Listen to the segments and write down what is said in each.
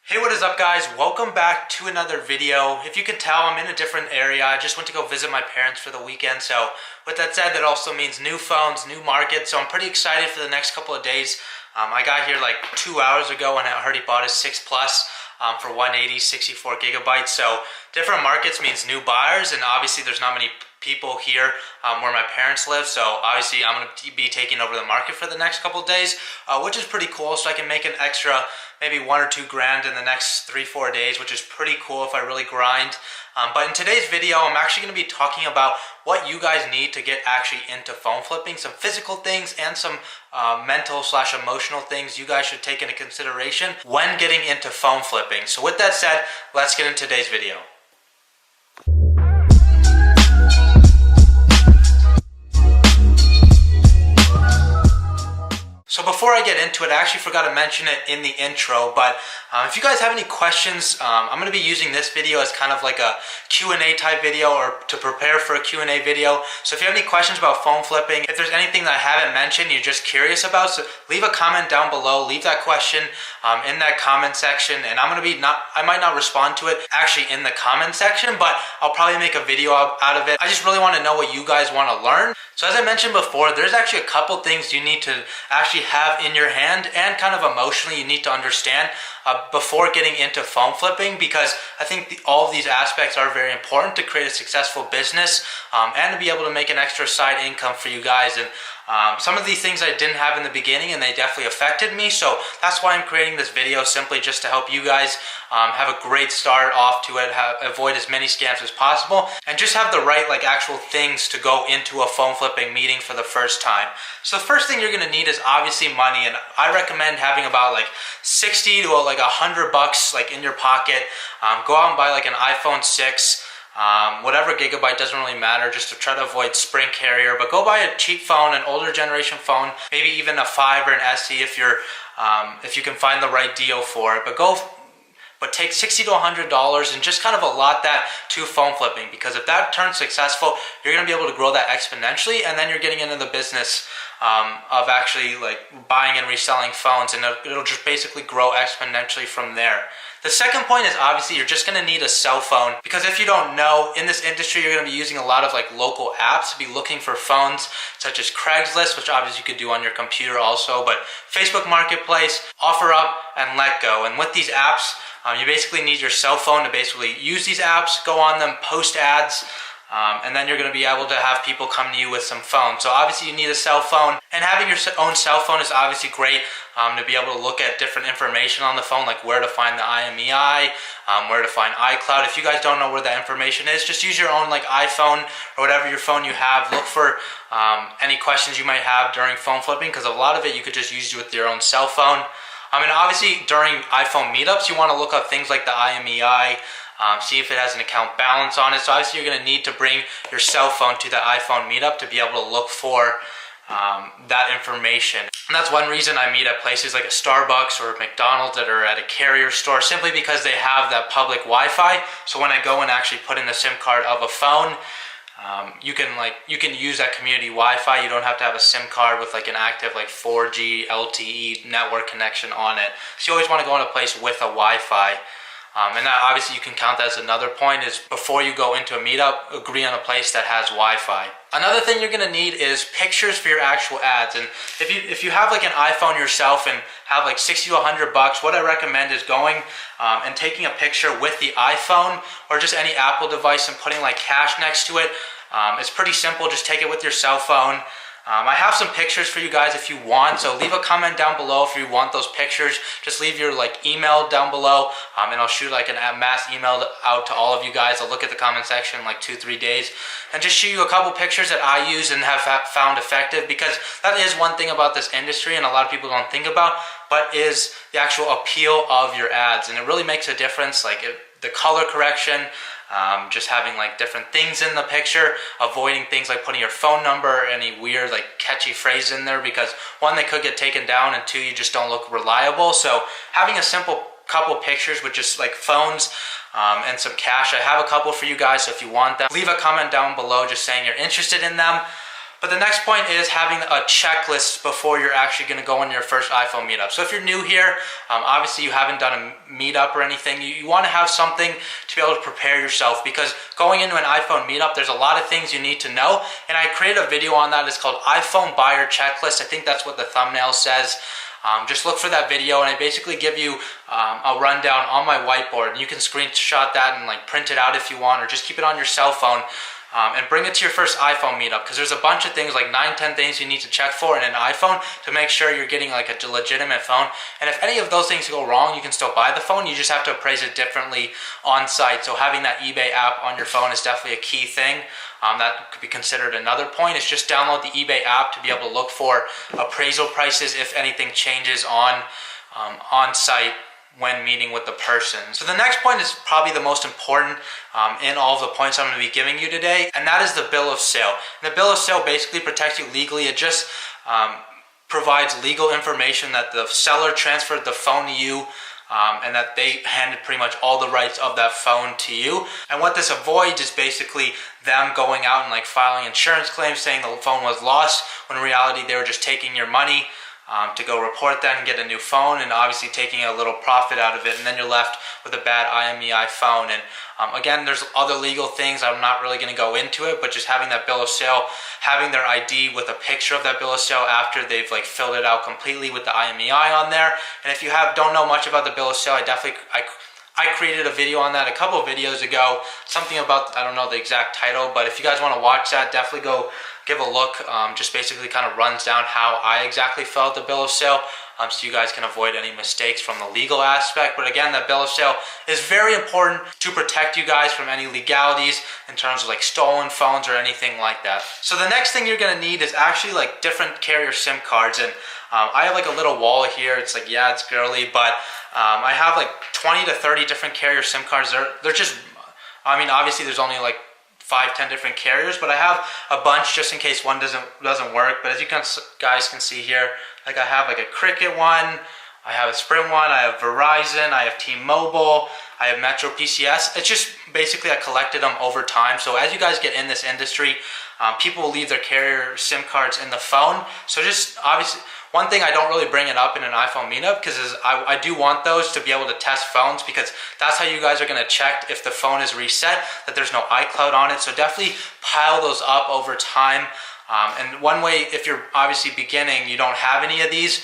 Hey, what is up guys? Welcome back to another video. If you can tell, I'm in a different area. I just went to go visit my parents for the weekend. So with that said, that also means new phones, new market. So I'm pretty excited for the next couple of days. I got here like 2 hours ago and I already bought a 6 Plus for 180, 64 gigabytes. So different markets means new buyers, and obviously there's not many people here where my parents live, so obviously I'm going to be taking over the market for the next couple of days, which is pretty cool. So I can make an extra maybe 1 or 2 grand in the next 3-4 days, which is pretty cool if I really grind. But in today's video, I'm actually going to be talking about what you guys need to get actually into phone flipping, some physical things and some mental/emotional things you guys should take into consideration when getting into phone flipping. So with that said, let's get into today's video. So before I get into it, I actually forgot to mention it in the intro, but if you guys have any questions, I'm going to be using this video as kind of like a Q&A type video, or to prepare for a Q&A video. So if you have any questions about phone flipping, if there's anything that I haven't mentioned you're just curious about, so leave a comment down below, leave that question in that comment section, and I'm going to be I might not respond to it actually in the comment section, but I'll probably make a video out of it. I just really want to know what you guys want to learn. So as I mentioned before, there's actually a couple things you need to actually have in your hand and kind of emotionally you need to understand before getting into phone flipping, because I think all of these aspects are very important to create a successful business and to be able to make an extra side income for you guys. And some of these things I didn't have in the beginning and they definitely affected me, so that's why I'm creating this video, simply just to help you guys have a great start off to it, avoid as many scams as possible, and just have the right actual things to go into a phone flipping meeting for the first time. So the first thing you're going to need is obviously money, and I recommend having about 60 to $100 in your pocket. Go out and buy an iPhone 6. Whatever gigabyte, doesn't really matter, just to try to avoid Sprint carrier. But go buy a cheap phone, an older generation phone, maybe even a 5 or an SE if you can find the right deal for it. But take $60 to $100 and just kind of allot that to phone flipping, because if that turns successful, you're going to be able to grow that exponentially, and then you're getting into the business of actually buying and reselling phones, and it'll just basically grow exponentially from there. The second point is obviously you're just going to need a cell phone, because if you don't know, in this industry you're going to be using a lot of local apps to be looking for phones, such as Craigslist, which obviously you could do on your computer also, but Facebook Marketplace, OfferUp, and Letgo. And with these apps, you basically need your cell phone to basically use these apps, go on them, post ads, and then you're going to be able to have people come to you with some phones. So obviously you need a cell phone, and having your own cell phone is obviously great to be able to look at different information on the phone, like where to find the IMEI, where to find iCloud. If you guys don't know where that information is, just use your own iPhone or whatever your phone you have. Look for any questions you might have during phone flipping, because a lot of it you could just use with your own cell phone. And obviously during iPhone meetups, you want to look up things like the IMEI, see if it has an account balance on it. So obviously you're going to need to bring your cell phone to the iPhone meetup to be able to look for that information. And that's one reason I meet at places like a Starbucks or a McDonald's that are at a carrier store, simply because they have that public Wi-Fi. So when I go and actually put in the SIM card of a phone, you can use that community Wi-Fi. You don't have to have a SIM card with an active 4G LTE network connection on it. So you always want to go in a place with a Wi-Fi. And that obviously you can count that as another point, is before you go into a meetup, agree on a place that has Wi-Fi. Another thing you're going to need is pictures for your actual ads. And if you have an iPhone yourself and have 60 to $100, what I recommend is going and taking a picture with the iPhone or just any Apple device and putting cash next to it. It's pretty simple. Just take it with your cell phone. I have some pictures for you guys if you want, so leave a comment down below if you want those pictures. Just leave your email down below, and I'll shoot a mass email out to all of you guys. I'll look at the comment section in 2-3 days and just show you a couple pictures that I use and have found effective, because that is one thing about this industry and a lot of people don't think about, but is the actual appeal of your ads. And it really makes a difference, the color correction, just having different things in the picture, avoiding things like putting your phone number or any weird catchy phrase in there, because one, they could get taken down, and two, you just don't look reliable. So having a simple couple pictures with just phones and some cash, I have a couple for you guys, so if you want them, leave a comment down below just saying you're interested in them. But the next point is having a checklist before you're actually going to go on your first iPhone meetup. So if you're new here, obviously you haven't done a meetup or anything, you want to have something to be able to prepare yourself, because going into an iPhone meetup, there's a lot of things you need to know. And I created a video on that. It's called iPhone Buyer Checklist. I think that's what the thumbnail says. Just look for that video, and I basically give you a rundown on my whiteboard. You can screenshot that and like print it out if you want, or just keep it on your cell phone. And bring it to your first iPhone meetup, because there's a bunch of things, like 9-10 things you need to check for in an iPhone to make sure you're getting like a legitimate phone. And if any of those things go wrong, you can still buy the phone. You just have to appraise it differently on site. So having that eBay app on your phone is definitely a key thing. That could be considered another point. Is just download the eBay app to be able to look for appraisal prices if anything changes on site when meeting with the person. So the next point is probably the most important in all of the points I'm going to be giving you today, and that is the bill of sale. And the bill of sale basically protects you legally. It just provides legal information that the seller transferred the phone to you, and that they handed pretty much all the rights of that phone to you. And what this avoids is basically them going out and like filing insurance claims saying the phone was lost, when in reality they were just taking your money to go report that and get a new phone, and obviously taking a little profit out of it, and then you're left with a bad IMEI phone. And again, there's other legal things, I'm not really going to go into it, but just having that bill of sale, having their ID with a picture of that bill of sale after they've like filled it out completely with the IMEI on there. And if you don't know much about the bill of sale, I created a video on that a couple of videos ago, something about, I don't know the exact title, but if you guys want to watch that, definitely go give a look. Just basically kind of runs down how I exactly felt the bill of sale, so you guys can avoid any mistakes from the legal aspect. But again, that bill of sale is very important to protect you guys from any legalities in terms of like stolen phones or anything like that. So the next thing you're going to need is actually like different carrier SIM cards. And I have like a little wall here. It's like, yeah, it's girly, but I have like 20 to 30 different carrier SIM cards. They're just, I mean, obviously there's only like 5-10 different carriers, but I have a bunch just in case one doesn't work. But as you guys can see here, like I have like a Cricket one, I have a Sprint one, I have Verizon, I have T-Mobile, I have Metro PCS. It's just basically I collected them over time. So as you guys get in this industry, people will leave their carrier SIM cards in the phone. So just obviously, one thing I don't really bring it up in an iPhone meetup, because I do want those to be able to test phones, because that's how you guys are going to check if the phone is reset, that there's no iCloud on it. So definitely pile those up over time. And one way, if you're obviously beginning, you don't have any of these,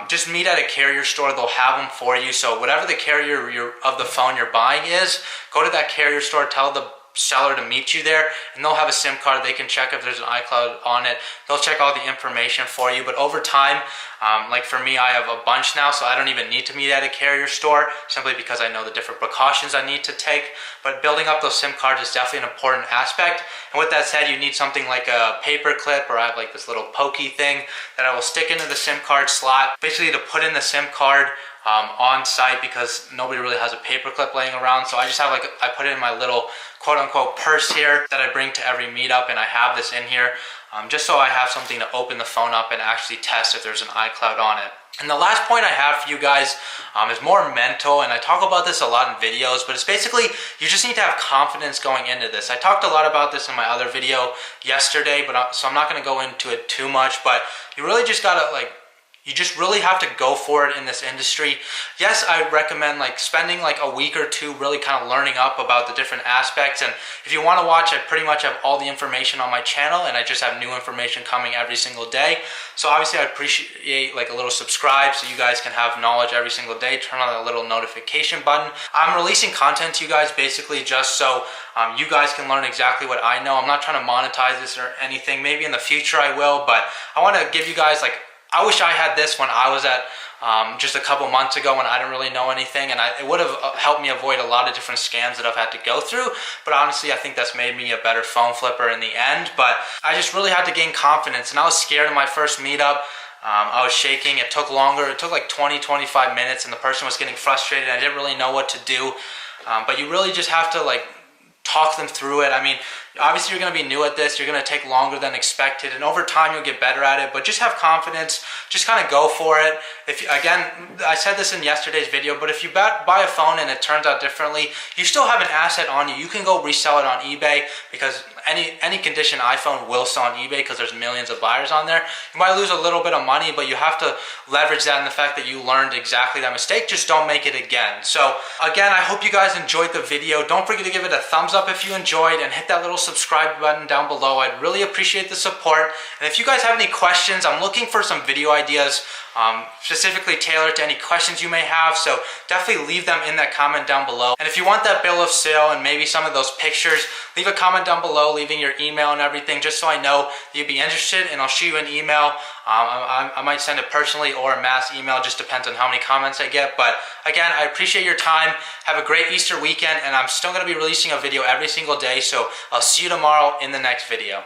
just meet at a carrier store. They'll have them for you. So whatever the carrier of the phone you're buying is, go to that carrier store, tell the seller to meet you there, and they'll have a SIM card. They can check if there's an iCloud on it. They'll check all the information for you. But over time, like for me, I have a bunch now, so I don't even need to meet at a carrier store, simply because I know the different precautions I need to take. But building up those SIM cards is definitely an important aspect. And with that said, you need something like a paper clip, or I have like this little pokey thing that I will stick into the SIM card slot, basically to put in the SIM card on site, because nobody really has a paper clip laying around. So I just have I put it in my little quote-unquote purse here that I bring to every meetup, and I have this in here just so I have something to open the phone up and actually test if there's an iCloud on it. And the last point I have for you guys is more mental, and I talk about this a lot in videos, but it's basically you just need to have confidence going into this. I talked a lot about this in my other video yesterday, but so I'm not going to go into it too much, but you really just gotta you just really have to go for it in this industry. Yes, I recommend like spending like a week or two really kind of learning up about the different aspects. And if you want to watch, I pretty much have all the information on my channel, and I just have new information coming every single day. So obviously I appreciate like a little subscribe so you guys can have knowledge every single day. Turn on that little notification button. I'm releasing content to you guys basically just so you guys can learn exactly what I know. I'm not trying to monetize this or anything. Maybe in the future I will, but I want to give you guys I wish I had this when I was at just a couple months ago, when I didn't really know anything, and it would have helped me avoid a lot of different scams that I've had to go through. But honestly, I think that's made me a better phone flipper in the end. But I just really had to gain confidence, and I was scared in my first meetup. I was shaking. It took longer. It took like 20-25 minutes, and the person was getting frustrated. I didn't really know what to do. But you really just have to talk them through it. I mean, obviously you're going to be new at this. You're going to take longer than expected, and over time you'll get better at it. But just have confidence. Just kind of go for it. Again, I said this in yesterday's video, but if you buy a phone and it turns out differently, you still have an asset on you. You can go resell it on eBay, because any condition iPhone will sell on eBay because there's millions of buyers on there. You might lose a little bit of money, but you have to leverage that in the fact that you learned exactly that mistake. Just don't make it again. So again, I hope you guys enjoyed the video. Don't forget to give it a thumbs up if you enjoyed, and hit that little subscribe button down below. I'd really appreciate the support. And if you guys have any questions, I'm looking for some video ideas specifically tailored to any questions you may have, so definitely leave them in that comment down below. And if you want that bill of sale and maybe some of those pictures, leave a comment down below, leaving your email and everything, just so I know that you'd be interested, and I'll shoot you an email. I might send it personally or a mass email, just depends on how many comments I get. But again, I appreciate your time. Have a great Easter weekend, and I'm still going to be releasing a video every single day, so I'll see you tomorrow in the next video.